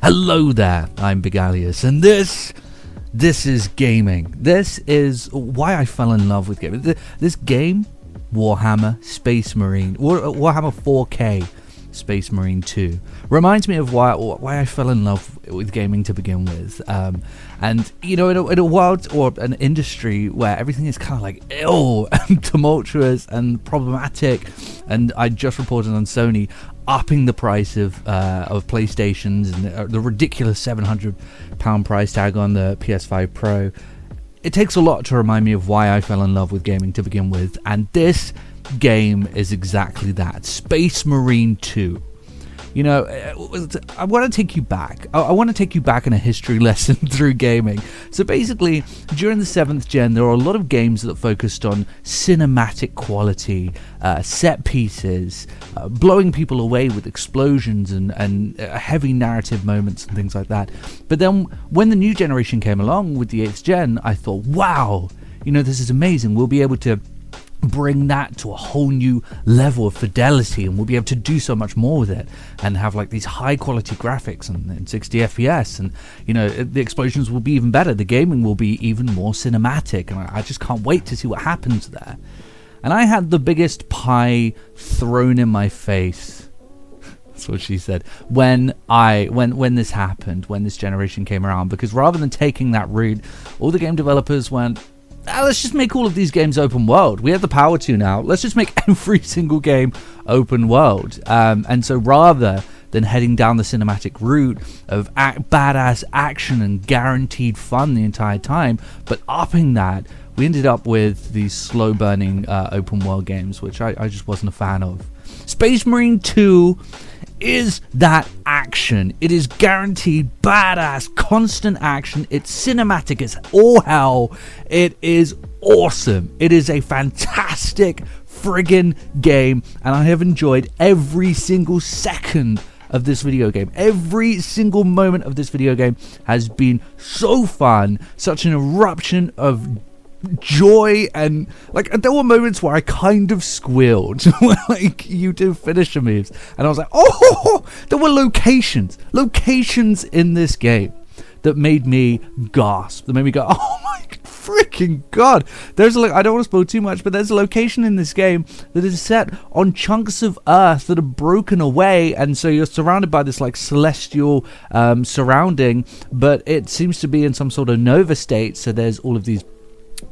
Hello there, I'm Big Alias, and this is gaming. This is why I fell in love with gaming. This game, Warhammer Space Marine, Warhammer 4K Space Marine 2, reminds me of why I fell in love with gaming to begin with. And you know, in a world or an industry where everything is kind of like ill and tumultuous and problematic, and I just reported on Sony upping the price of PlayStations and the ridiculous £700 price tag on the PS5 Pro. It takes a lot to remind me of why I fell in love with gaming to begin with, and this game is exactly that. Space Marine 2. You know, I want to take you back. I want to take you back in a history lesson through gaming. So basically, during the 7th gen, there are a lot of games that focused on cinematic quality, set pieces, blowing people away with explosions and heavy narrative moments and things like that. But then when the new generation came along with the 8th gen, I thought, wow, you know, this is amazing. We'll be able to bring that to a whole new level of fidelity, and we'll be able to do so much more with it and have like these high quality graphics and 60 FPS, and you know, the explosions will be even better, the gaming will be even more cinematic, and I just can't wait to see what happens there. And I had the biggest pie thrown in my face, that's what she said, when this happened, when this generation came around, because rather than taking that route, all the game developers went, let's just make all of these games open world. We have the power to now. Let's just make every single game open world. And so rather than heading down the cinematic route of badass action and guaranteed fun the entire time, but upping that, we ended up with these slow-burning open world games, which I just wasn't a fan of. Space Marine 2 is that action. It is guaranteed badass constant action. It's cinematic as all hell. It is awesome. It is a fantastic friggin' game, and I have enjoyed every single second of this video game. Every single moment of this video game has been so fun, such an eruption of joy, and like there were moments where I kind of squealed when like you do finisher moves, and I was like, oh, there were locations in this game that made me gasp, that made me go, oh my freaking god. There's like, I don't want to spoil too much, but there's a location in this game that is set on chunks of earth that are broken away, and so you're surrounded by this like celestial surrounding, but it seems to be in some sort of nova state, so there's all of these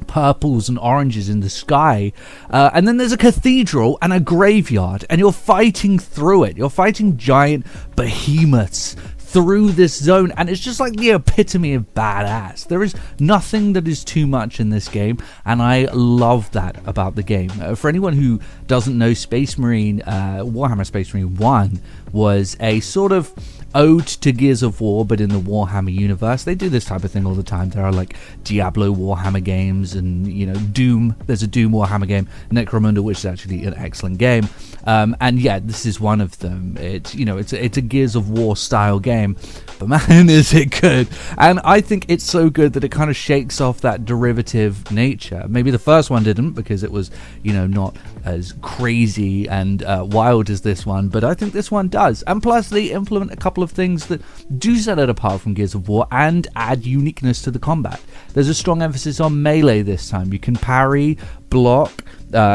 purples and oranges in the sky, and then there's a cathedral and a graveyard, and you're fighting through it. You're fighting giant behemoths through this zone, and it's just like the epitome of badass. There is nothing that is too much in this game, and I love that about the game. For anyone who doesn't know, Space Marine, Warhammer Space Marine 1 was a sort of ode to Gears of War, but in the Warhammer universe. They do this type of thing all the time. There are like Diablo Warhammer games, and you know, Doom. There's a Doom Warhammer game, Necromunda, which is actually an excellent game. And yeah, this is one of them. It's, you know, it's a Gears of War style game, but man, is it good. And I think it's so good that it kind of shakes off that derivative nature. Maybe the first one didn't, because it was, you know, not as crazy and wild as this one, but I think this one does. And plus they implement a couple of things that do set it apart from Gears of War and add uniqueness to the combat. There's a strong emphasis on melee this time. You can parry, block,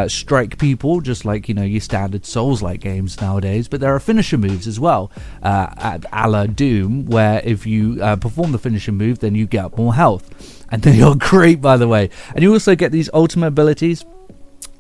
strike people, just like, you know, your standard Souls-like games nowadays, but there are finisher moves as well, a la Doom, where if you perform the finisher move, then you get more health, and they are great, by the way. And you also get these ultimate abilities.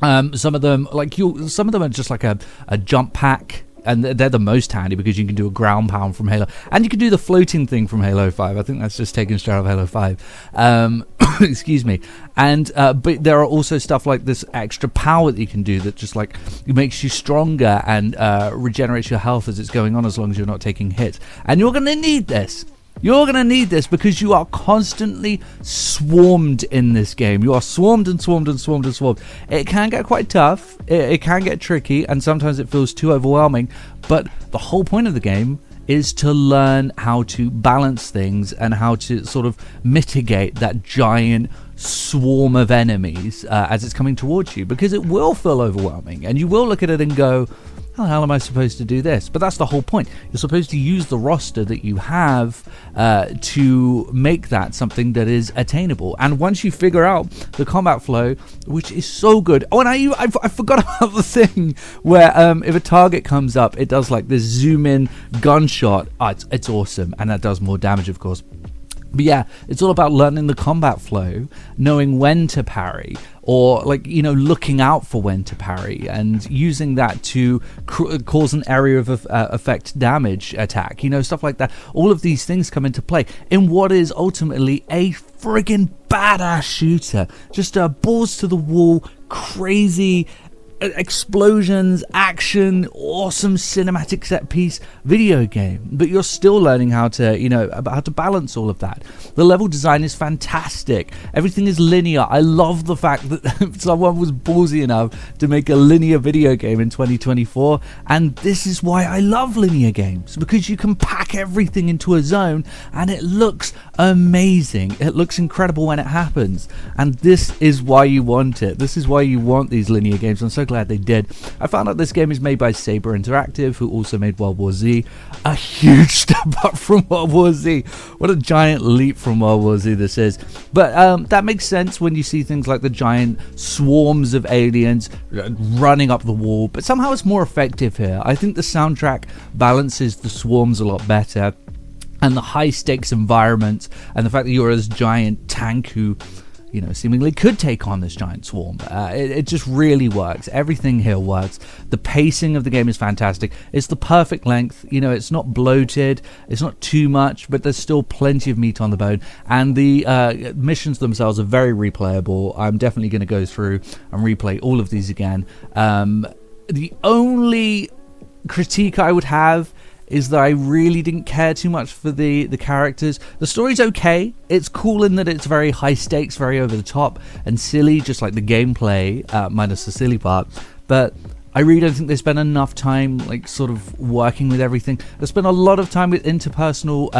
Some of them are just like a jump pack, and they're the most handy because you can do a ground pound from Halo, and you can do the floating thing from Halo 5. I think that's just taken straight out of Halo 5. Excuse me. And but there are also stuff like this extra power that you can do that just like it makes you stronger and regenerates your health as it's going on, as long as you're not taking hits. And you're going to need this. You're going to need this because you are constantly swarmed in this game. You are swarmed and swarmed and swarmed and swarmed. It can get quite tough. It can get tricky, and sometimes it feels too overwhelming. But the whole point of the game is to learn how to balance things and how to sort of mitigate that giant swarm of enemies as it's coming towards you, because it will feel overwhelming and you will look at it and go, how the hell am I supposed to do this? But that's the whole point. You're supposed to use the roster that you have to make that something that is attainable. And once you figure out the combat flow, which is so good. Oh, and I forgot about the thing where if a target comes up, it does like this zoom in gunshot. Oh, it's awesome. And that does more damage, of course. But yeah, it's all about learning the combat flow, knowing when to parry, or like, you know, looking out for when to parry and using that to cause an area of effect damage attack, you know, stuff like that. All of these things come into play in what is ultimately a friggin' badass shooter. Just balls to the wall, crazy explosions, action, awesome cinematic set piece video game, but you're still learning how to, you know, about how to balance all of that. The level design is fantastic. Everything is linear. I love the fact that someone was ballsy enough to make a linear video game in 2024, and this is why I love linear games, because you can pack everything into a zone and it looks amazing. It looks incredible when it happens, and this is why you want it. This is why you want these linear games. I'm so glad they did. I found out this game is made by Saber Interactive, who also made World War Z. A huge step up from World War Z. What a giant leap from World War Z this is. But that makes sense when you see things like the giant swarms of aliens running up the wall, but somehow it's more effective here. I think the soundtrack balances the swarms a lot better, and the high stakes environment, and the fact that you're this giant tank who, you know, seemingly could take on this giant swarm. It just really works. Everything here works. The pacing of the game is fantastic. It's the perfect length. You know, it's not bloated. It's not too much, but there's still plenty of meat on the bone. And the missions themselves are very replayable. I'm definitely going to go through and replay all of these again. The only critique I would have is that I really didn't care too much for the characters. The story's okay. It's cool in that it's very high stakes, very over the top and silly, just like the gameplay, minus the silly part. But I really don't think they spent enough time like sort of working with everything. They spent a lot of time with interpersonal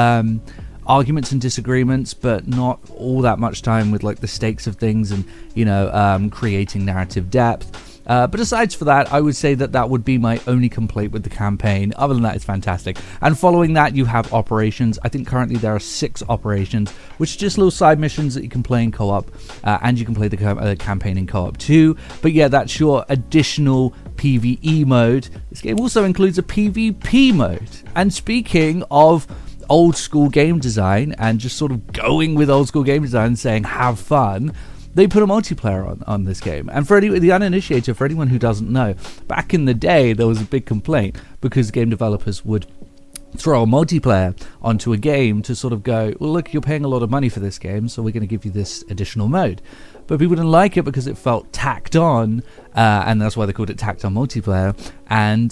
arguments and disagreements, but not all that much time with like the stakes of things and, you know, creating narrative depth. But aside from that, I would say that would be my only complaint with the campaign. Other than that, it's fantastic. And following that, you have operations. I think currently there are 6 operations, which are just little side missions that you can play in co-op, and you can play the campaign in co-op too. But yeah, that's your additional PvE mode. This game also includes a PvP mode. And speaking of old school game design and just sort of going with old school game design and saying have fun, they put a multiplayer on this game. And for the uninitiated, for anyone who doesn't know, back in the day there was a big complaint because game developers would throw a multiplayer onto a game to sort of go, well, look, you're paying a lot of money for this game, so we're going to give you this additional mode. But people didn't like it because it felt tacked on, and that's why they called it tacked on multiplayer. And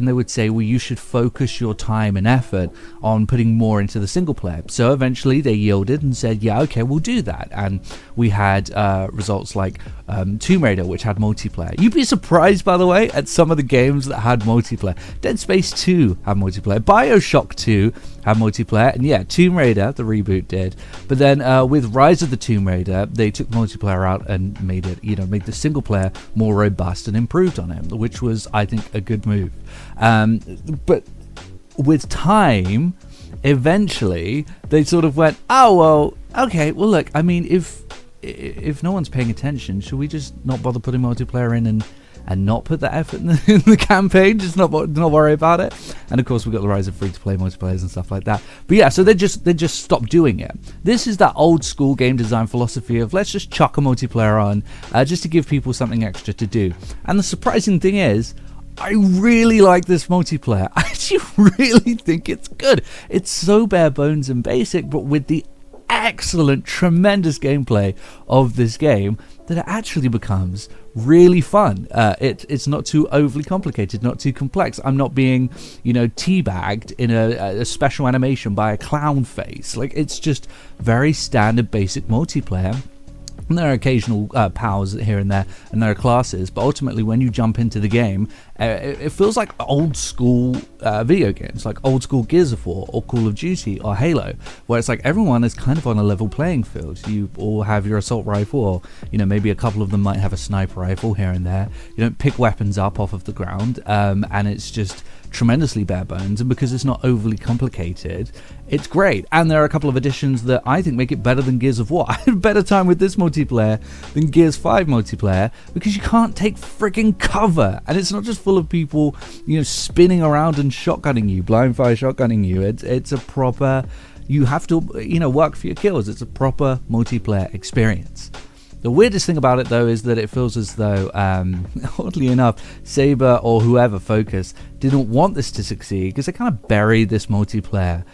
they would say, well, you should focus your time and effort on putting more into the single player. So eventually they yielded and said, yeah, okay, we'll do that. And we had results like Tomb Raider, which had multiplayer. You'd be surprised, by the way, at some of the games that had multiplayer. Dead Space 2 had multiplayer. BioShock 2 had multiplayer. And yeah, Tomb Raider, the reboot, did. But then with Rise of the Tomb Raider, they took multiplayer out and made the single player more robust and improved on it, which was, I think, a good move. But with time, eventually they sort of went, oh well, okay, well look, I mean, if no one's paying attention, should we just not bother putting multiplayer in and not put that effort in the campaign, just not worry about it? And of course we got the rise of free-to-play multiplayers and stuff like that. But yeah, so they just stopped doing it. This is that old school game design philosophy of let's just chuck a multiplayer on just to give people something extra to do. And the surprising thing is, I really like this multiplayer. I actually really think it's good. It's so bare bones and basic, but with the excellent, tremendous gameplay of this game, that it actually becomes really fun. It's not too overly complicated, not too complex. I'm not being, teabagged in a special animation by a clown face. Like, it's just very standard, basic multiplayer. And there are occasional powers here and there, and there are classes, but ultimately when you jump into the game, it feels like old school video games, like old school Gears of War or Call of Duty or Halo, where it's like everyone is kind of on a level playing field. You all have your assault rifle, or maybe a couple of them might have a sniper rifle here and there. You don't pick weapons up off of the ground, and it's just tremendously bare bones, and because it's not overly complicated, it's great. And there are a couple of additions that I think make it better than Gears of War. I had a better time with this multiplayer than Gears 5 multiplayer, because you can't take freaking cover, and it's not just full of people spinning around and shotgunning you, blind fire shotgunning you. It's a proper, you have to work for your kills. It's a proper multiplayer experience. The weirdest thing about it, though, is that it feels as though, oddly enough, Saber or whoever, Focus, didn't want this to succeed, because they kind of buried this multiplayer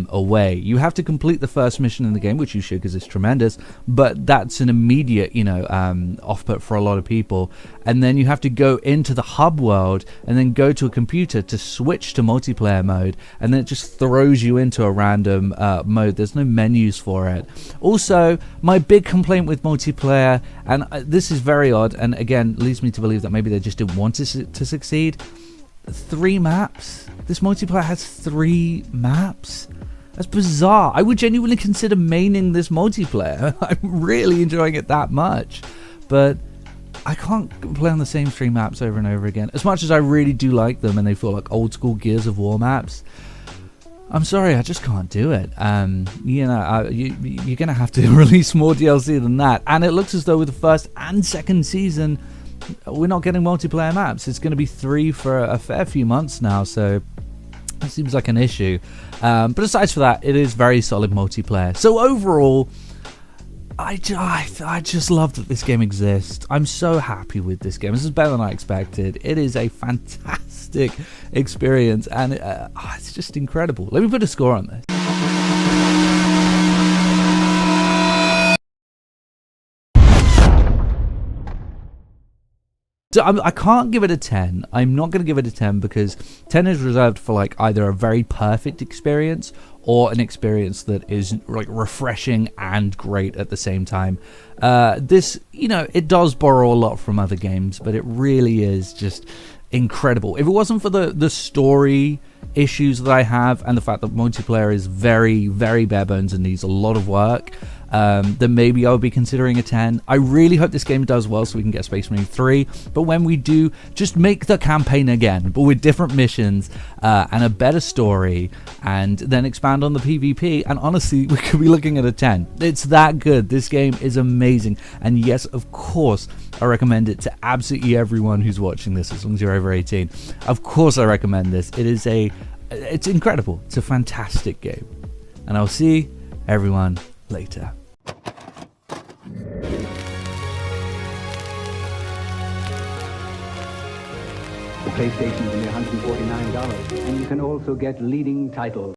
away. You have to complete the first mission in the game, which you should, because it's tremendous, but that's an immediate, off-put for a lot of people. And then you have to go into the hub world and then go to a computer to switch to multiplayer mode, and then it just throws you into a random mode. There's no menus for it. Also, my big complaint with multiplayer, and this is very odd, and again leads me to believe that maybe they just didn't want it to succeed. 3 maps. This multiplayer has 3 maps. That's bizarre. I would genuinely consider maining this multiplayer. I'm really enjoying it that much, but I can't play on the same 3 maps over and over again. As much as I really do like them, and they feel like old school Gears of War maps, I'm sorry, I just can't do it. You're gonna have to release more DLC than that. And it looks as though with the first and second season, we're not getting multiplayer maps. It's going to be 3 for a fair few months now, so that seems like an issue. But aside from that, it is very solid multiplayer. So overall, I just love that this game exists. I'm so happy with this game. This is better than I expected. It is a fantastic experience, and it's just incredible. Let me put a score on this. So I can't give it a 10. I'm not going to give it a 10 because 10 is reserved for like either a very perfect experience or an experience that is like refreshing and great at the same time. This, it does borrow a lot from other games, but it really is just incredible. If it wasn't for the story issues that I have and the fact that multiplayer is very, very bare bones and needs a lot of work, then maybe I'll be considering a 10. I really hope this game does well so we can get Space Marine 3, but when we do, just make the campaign again, but with different missions and a better story, and then expand on the PvP, and honestly, we could be looking at a 10. It's that good. This game is amazing, and yes, of course, I recommend it to absolutely everyone who's watching this, as long as you're over 18. Of course I recommend this. It's incredible. It's a fantastic game. And I'll see everyone later. The PlayStation's only $149, and you can also get leading titles.